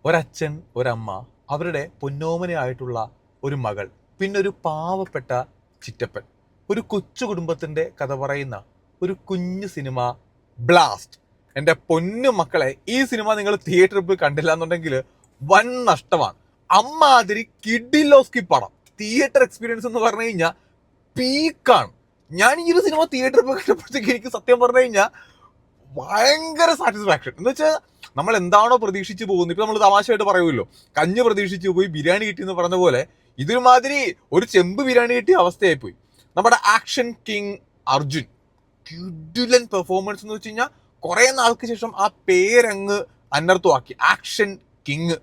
ഒരച്ഛൻ, ഒരമ്മ, അവരുടെ പൊന്നോമനയായിട്ടുള്ള ഒരു മകൾ, പിന്നെ ഒരു പാവപ്പെട്ട ചിറ്റപ്പൻ. ഒരു കൊച്ചു കുടുംബത്തിന്റെ കഥ പറയുന്ന ഒരു കുഞ്ഞു സിനിമ ബ്ലാസ്റ്റ്. എൻ്റെ പൊന്നു മക്കളെ, ഈ സിനിമ നിങ്ങൾ തിയേറ്ററിൽ പോയി കണ്ടില്ല എന്നുണ്ടെങ്കിൽ വൻ നഷ്ടമാണ്. അമ്മാതിരി കിഡിലോസ്കി പടം. തിയേറ്റർ എക്സ്പീരിയൻസ് എന്ന് പറഞ്ഞു കഴിഞ്ഞാൽ പീക്കാണ്. ഞാൻ ഈ ഒരു സിനിമ തിയേറ്ററിൽ പോയി കണ്ടപ്പോഴത്തേക്ക് എനിക്ക് സത്യം പറഞ്ഞു കഴിഞ്ഞാൽ ഭയങ്കര സാറ്റിസ്ഫാക്ഷൻ. എന്ന് വെച്ചാൽ നമ്മൾ എന്താണോ പ്രതീക്ഷിച്ച് പോകുന്നത്, ഇപ്പൊ നമ്മൾ തമാശയായിട്ട് പറയുമല്ലോ, കഞ്ഞ് പ്രതീക്ഷിച്ച് പോയി ബിരിയാണി കിട്ടിയെന്ന് പറഞ്ഞ പോലെ ഇതൊരുമാതിരി ഒരു ചെമ്പ് ബിരിയാണി കിട്ടിയ അവസ്ഥയായി പോയി. നമ്മുടെ ആക്ഷൻ കിങ് അർജുൻ, ക്യുഡുലൻ പെർഫോമൻസ് എന്ന് വെച്ച് കഴിഞ്ഞാൽ കുറെ നാൾക്ക് ശേഷം ആ പേരങ്ങ് അനർത്ഥമാക്കി. ആക്ഷൻ കിങ്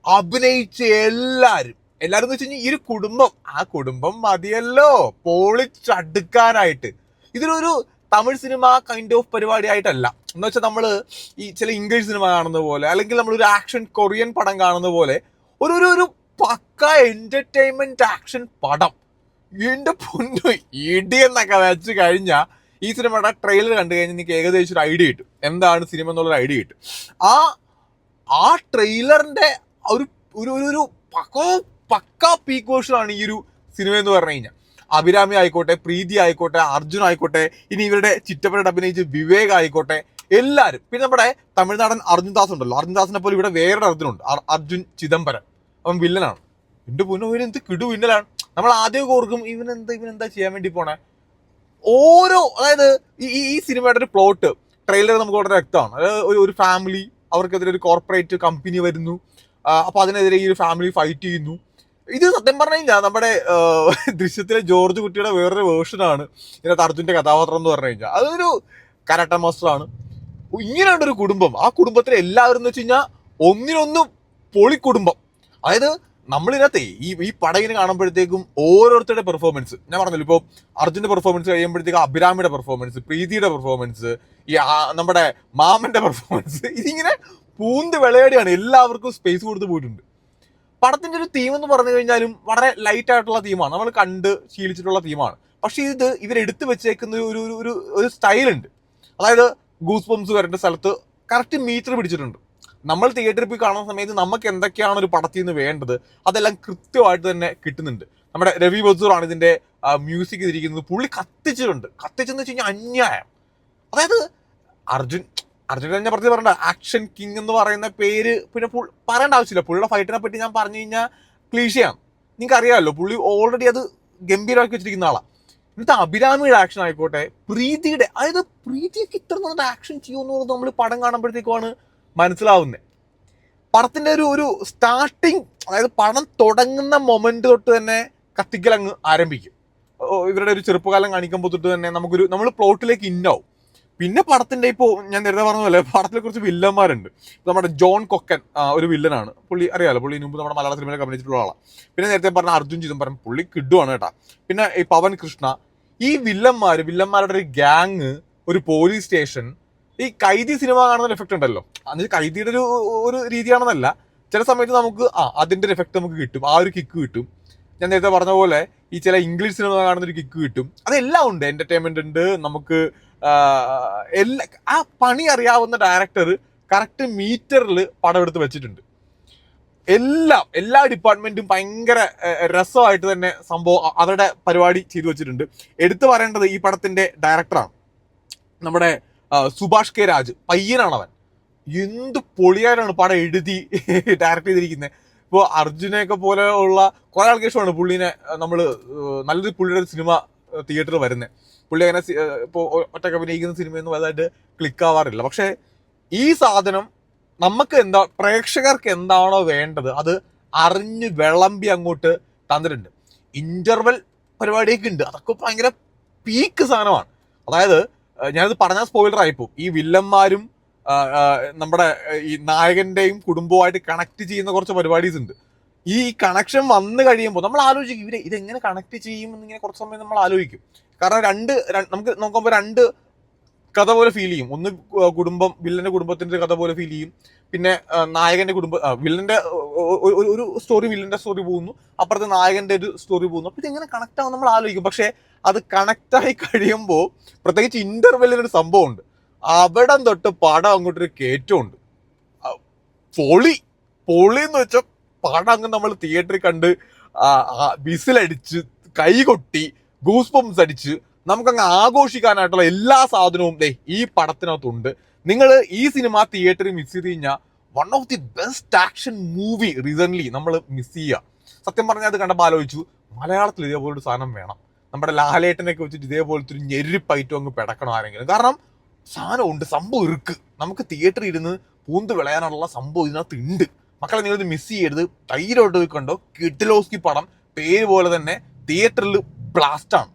അഭിനയിച്ച എല്ലാരും എന്ന് വെച്ച് കഴിഞ്ഞാൽ ഈ ഒരു കുടുംബം, ആ കുടുംബം മതിയല്ലോ പൊളിച്ചടുക്കാനായിട്ട്. ഇതിലൊരു തമിഴ് സിനിമ കൈൻഡ് ഓഫ് പരിപാടി ആയിട്ടല്ല. എന്ന് വെച്ചാൽ നമ്മൾ ഈ ചില ഇംഗ്ലീഷ് സിനിമ കാണുന്ന പോലെ, അല്ലെങ്കിൽ നമ്മളൊരു ആക്ഷൻ കൊറിയൻ പടം കാണുന്ന പോലെ ഒരു ഒരു ഒരു പക്ക എന്റർടൈൻമെന്റ് ആക്ഷൻ പടം. എന്റെ പൊന്നു, ഇടി എന്നൊക്കെ വെച്ച് കഴിഞ്ഞാൽ ഈ സിനിമയുടെ ട്രെയിലർ കണ്ടു കഴിഞ്ഞാൽ നിങ്ങൾക്ക് ഏകദേശം ഒരു ഐഡിയ കിട്ടും, എന്താണ് സിനിമ എന്നുള്ളൊരു ഐഡിയ കിട്ടും. ആ ആ ട്രെയിലറിന്റെ ഒരു ഒരു ഒരു പക്ക പീക്ക് വേർഷനാണ് ഈ ഒരു സിനിമ എന്ന് പറഞ്ഞു കഴിഞ്ഞാൽ. അഭിരാമി ആയിക്കോട്ടെ, പ്രീതി ആയിക്കോട്ടെ, അർജുൻ ആയിക്കോട്ടെ, ഇനി ഇവരുടെ ചിറ്റപ്പനോട് അഭിനയിച്ച് വിവേക് ആയിക്കോട്ടെ, എല്ലാവരും. പിന്നെ നമ്മുടെ തമിഴ്നാടൻ അർജുൻ ദാസ് ഉണ്ടല്ലോ, അർജുൻ ദാസിനെ പോലെ ഇവിടെ വേറൊരു അർജുനുണ്ട്, അർജുൻ ചിദംബരം. അവൻ വില്ലനാണ്. എന്റെ പൊന്നോ, ഇവനെന്ത് കിടു വില്ലനാണ്. നമ്മൾ ആദ്യം ഓർക്കും ഇവനെന്താ ചെയ്യാൻ വേണ്ടി പോണേ. അതായത് ഈ സിനിമയുടെ ഒരു പ്ലോട്ട് ട്രെയിലർ നമുക്ക് വളരെ വ്യക്തമാണ്. അതായത് ഒരു ഫാമിലി, അവർക്കെതിരെ ഒരു കോർപ്പറേറ്റ് കമ്പനി വരുന്നു. അപ്പൊ അതിനെതിരെ ഈ ഒരു ഫാമിലി ഫൈറ്റ് ചെയ്യുന്നു. ഇത് സത്യം പറഞ്ഞു കഴിഞ്ഞാൽ നമ്മുടെ ദൃശ്യത്തിലെ ജോർജ് കുട്ടിയുടെ വേറൊരു വേർഷനാണ് ഇതിനകത്ത് അർജുന്റെ കഥാപാത്രം എന്ന് പറഞ്ഞു കഴിഞ്ഞാൽ. അതൊരു കരാട്ട മാസ്റ്ററാണ്. ഇങ്ങനെയുണ്ടൊരു കുടുംബം. ആ കുടുംബത്തിലെ എല്ലാവരും എന്ന് വെച്ച് കഴിഞ്ഞാൽ ഒന്നിനൊന്നും പൊളി കുടുംബം. അതായത് നമ്മളിതിനകത്തെ ഈ പടം ഇങ്ങനെ കാണുമ്പോഴത്തേക്കും ഓരോരുത്തരുടെ പെർഫോമൻസ്, ഞാൻ പറഞ്ഞല്ലോ, ഇപ്പോൾ അർജുന്റെ പെർഫോമൻസ് കഴിയുമ്പോഴത്തേക്ക് അഭിരാമിയുടെ പെർഫോമൻസ്, പ്രീതിയുടെ പെർഫോമൻസ്, ഈ നമ്മുടെ മാമന്റെ പെർഫോമൻസ്, ഇതിങ്ങനെ പൂന്ത് വിളയാടിയാണ്. എല്ലാവർക്കും സ്പേസ് കൊടുത്ത് പോയിട്ടുണ്ട്. പടത്തിന്റെ ഒരു തീം എന്ന് പറഞ്ഞു കഴിഞ്ഞാലും വളരെ ലൈറ്റ് ആയിട്ടുള്ള തീമാണ്, നമ്മൾ കണ്ട് ശീലിച്ചിട്ടുള്ള തീമാണ്. പക്ഷെ ഇത് ഇവരെടുത്ത് വെച്ചേക്കുന്ന ഒരു ഒരു ഒരു സ്റ്റൈലുണ്ട്. അതായത് ഗൂസ് ബംസ് വരേണ്ട സ്ഥലത്ത് കറക്റ്റ് മീറ്റർ പിടിച്ചിട്ടുണ്ട്. നമ്മൾ തിയേറ്ററിൽ പോയി കാണുന്ന സമയത്ത് നമുക്ക് എന്തൊക്കെയാണ് ഒരു പടത്തിൽ നിന്ന് വേണ്ടത് അതെല്ലാം കൃത്യമായിട്ട് തന്നെ കിട്ടുന്നുണ്ട്. നമ്മുടെ രവി ബസൂറാണ് ഇതിന്റെ മ്യൂസിക് ചെയ്തിരിക്കുന്നത്. പുള്ളി കത്തിച്ചെന്ന് വെച്ച് കഴിഞ്ഞാൽ അന്യായം. അതായത് അർജുൻ തന്നെ പറഞ്ഞ ആക്ഷൻ കിങ് എന്ന് പറയുന്ന പേര് പിന്നെ പറയേണ്ട ആവശ്യമില്ല. പുള്ളിയുടെ ഫൈറ്റിനെ പറ്റി ഞാൻ പറഞ്ഞു കഴിഞ്ഞാൽ ക്ലീശയാണ്. നിങ്ങൾക്ക് അറിയാമല്ലോ, പുള്ളി ഓൾറെഡി അത് ഗംഭീരമാക്കി വെച്ചിരിക്കുന്ന ആളാണ്. ഇന്നത്തെ അഭിരാമിയുടെ ആക്ഷൻ ആയിക്കോട്ടെ, പ്രീതിയുടെ, അതായത് പ്രീതിയൊക്കെ ഇത്ര നന്നായിട്ട് ആക്ഷൻ ചെയ്യുമെന്നുള്ളത് നമ്മൾ പടം കാണുമ്പോഴത്തേക്കുമാണ് മനസ്സിലാവുന്നത്. പടത്തിന്റെ ഒരു സ്റ്റാർട്ടിങ്, അതായത് പടം തുടങ്ങുന്ന മൊമെന്റ് തൊട്ട് തന്നെ കത്തിക്കലങ്ങ് ആരംഭിക്കും. ഇവരുടെ ഒരു ചെറുപ്പകാലം കാണിക്കുമ്പോൾ തൊട്ട് തന്നെ നമ്മൾ പ്ലോട്ടിലേക്ക് ഇന്നാവും. പിന്നെ പടത്തിന്റെ ഇപ്പോൾ ഞാൻ നേരത്തെ പറഞ്ഞ പോലെ പടത്തിലെ കുറച്ച് വില്ലന്മാരുണ്ട്. നമ്മുടെ ജോൺ കൊക്കൻ ഒരു വില്ലനാണ്. പുള്ളി അറിയാലോ, പുള്ളി മുമ്പ് നമ്മുടെ മലയാള സിനിമയിലൊക്കെ അഭിനയിച്ചിട്ടുള്ള ആളാണ്. പിന്നെ നേരത്തെ പറഞ്ഞ അർജുൻ ചിദംബരം, പുള്ളി കിഡുവാണ് കേട്ടാ. പിന്നെ ഈ പവൻ കൃഷ്ണ, ഈ വില്ലന്മാരുടെ ഒരു ഗ്യാങ്, ഒരു പോലീസ് സ്റ്റേഷൻ. ഈ കൈദി സിനിമ കാണുന്ന എഫക്ട് ഉണ്ടല്ലോ, അത് കൈദിയുടെ ഒരു രീതിയാണെന്നല്ല, ചില സമയത്ത് നമുക്ക് അതിന്റെ ഒരു എഫക്ട് നമുക്ക് കിട്ടും, ആ ഒരു കിക്ക് കിട്ടും. ഞാൻ നേരത്തെ പറഞ്ഞ പോലെ ഈ ചില ഇംഗ്ലീഷ് സിനിമ കാണുന്ന ഒരു കിക്ക് കിട്ടും. അതെല്ലാം ഉണ്ട്, എന്റർടൈൻമെന്റ് ഉണ്ട്. നമുക്ക് ആ പണി അറിയാവുന്ന ഡയറക്ടർ കറക്റ്റ് മീറ്ററിൽ പടം എടുത്ത് വെച്ചിട്ടുണ്ട്. എല്ലാ ഡിപ്പാർട്ട്മെന്റും ഭയങ്കര രസമായിട്ട് തന്നെ സംഭവം അവരുടെ പരിപാടി ചെയ്തു വെച്ചിട്ടുണ്ട്. എടുത്തു പറയേണ്ടത് ഈ പടത്തിന്റെ ഡയറക്ടറാണ്, നമ്മുടെ സുഭാഷ് കെ രാജ്. പയ്യനാണ് അവൻ. എന്ത് പൊളിയായിട്ടാണ് പടം എഴുതി ഡയറക്ട് ചെയ്തിരിക്കുന്നത്. ഇപ്പോൾ അർജുനെയൊക്കെ പോലെ ഉള്ള കുറെ ആൾക്കേഷമാണ് പുള്ളിനെ നമ്മൾ നല്ലൊരു പുള്ളിയുടെ ഒരു സിനിമ തിയേറ്ററിൽ വരുന്നത്. പുള്ളി അങ്ങനെ ഇപ്പോൾ ഒറ്റയ്ക്ക് അഭിനയിക്കുന്ന സിനിമയൊന്നും വലുതായിട്ട് ക്ലിക്ക് ആവാറില്ല. പക്ഷെ ഈ സാധനം നമുക്ക് പ്രേക്ഷകർക്ക് എന്താണോ വേണ്ടത് അത് അറിഞ്ഞ് വിളമ്പി അങ്ങോട്ട് തന്നിട്ടുണ്ട്. ഇന്റർവെൽ പരിപാടിയൊക്കെ ഉണ്ട്, അതൊക്കെ ഭയങ്കര പീക്ക് സാധനമാണ്. അതായത് ഞാനത് പറഞ്ഞാൽ സ്പോയിലർ ആയിപ്പോ, ഈ വില്ലന്മാരും നമ്മുടെ ഈ നായകന്റെയും കുടുംബവുമായിട്ട് കണക്ട് ചെയ്യുന്ന കുറച്ച് പരിപാടീസ് ഉണ്ട്. ഈ കണക്ഷൻ വന്നു കഴിയുമ്പോൾ നമ്മൾ ആലോചിക്കും, ഇതെങ്ങനെ കണക്ട് ചെയ്യും എന്നിങ്ങനെ കുറച്ച് സമയം നമ്മൾ ആലോചിക്കും. കാരണം നമുക്ക് നോക്കുമ്പോൾ രണ്ട് കഥ പോലെ ഫീൽ ചെയ്യും. ഒന്ന് വില്ലന്റെ കുടുംബത്തിന്റെ കഥ പോലെ ഫീൽ ചെയ്യും. പിന്നെ നായകന്റെ വില്ലന്റെ ഒരു സ്റ്റോറി, വില്ലന്റെ സ്റ്റോറി പോകുന്നു, അപ്പുറത്തെ നായകന്റെ ഒരു സ്റ്റോറി പോകുന്നു. അപ്പൊ ഇതെങ്ങനെ കണക്ട് ആവും നമ്മൾ ആലോചിക്കും. പക്ഷെ അത് കണക്ട് ആയി കഴിയുമ്പോൾ, പ്രത്യേകിച്ച് ഇന്റർവെല്ലിനൊരു സംഭവം ഉണ്ട്, അവിടെ തൊട്ട് പടം അങ്ങോട്ടൊരു കയറ്റമുണ്ട്. പൊളി പൊളിന്ന് വെച്ച പടം അങ്ങ് നമ്മൾ തിയേറ്ററിൽ കണ്ട് വിസിലടിച്ച് കൈകൊട്ടി ഗൂസ് ബംസ് അടിച്ച് നമുക്കങ്ങ് ആഘോഷിക്കാനായിട്ടുള്ള എല്ലാ സാധനവും ഈ പടത്തിനകത്തുണ്ട്. നിങ്ങൾ ഈ സിനിമ തിയേറ്ററിൽ മിസ് ചെയ്ത് കഴിഞ്ഞാൽ one of the best action movie recent നമ്മൾ മിസ് ചെയ്യുക. സത്യം പറഞ്ഞാൽ അത് കണ്ടപ്പോൾ ആലോചിച്ചു, മലയാളത്തിൽ ഇതേപോലൊരു സാധനം വേണം. നമ്മുടെ ലാലേട്ടനൊക്കെ വെച്ചിട്ട് ഇതേപോലത്തെ ഒരു ഞെരിപ്പയറ്റം അങ്ങ് പിടക്കണം ആരെങ്കിലും. കാരണം സാധനം ഉണ്ട്, സംഭവം ഇருக்கு. നമുക്ക് തിയേറ്ററിൽ ഇരുന്ന് പൂന്ത് വിളയാനുള്ള സംഭവം ഇതിനകത്ത് ഉണ്ട്. മക്കളെ നിങ്ങളിത് മിസ് ചെയ്യരുത്. ധൈര്യമായിട്ട് പോയി കണ്ടോ. കിഡിലോസ്കി പടം, പേര് പോലെ തന്നെ തിയേറ്ററിൽ ബ്ലാസ്റ്റാണ്.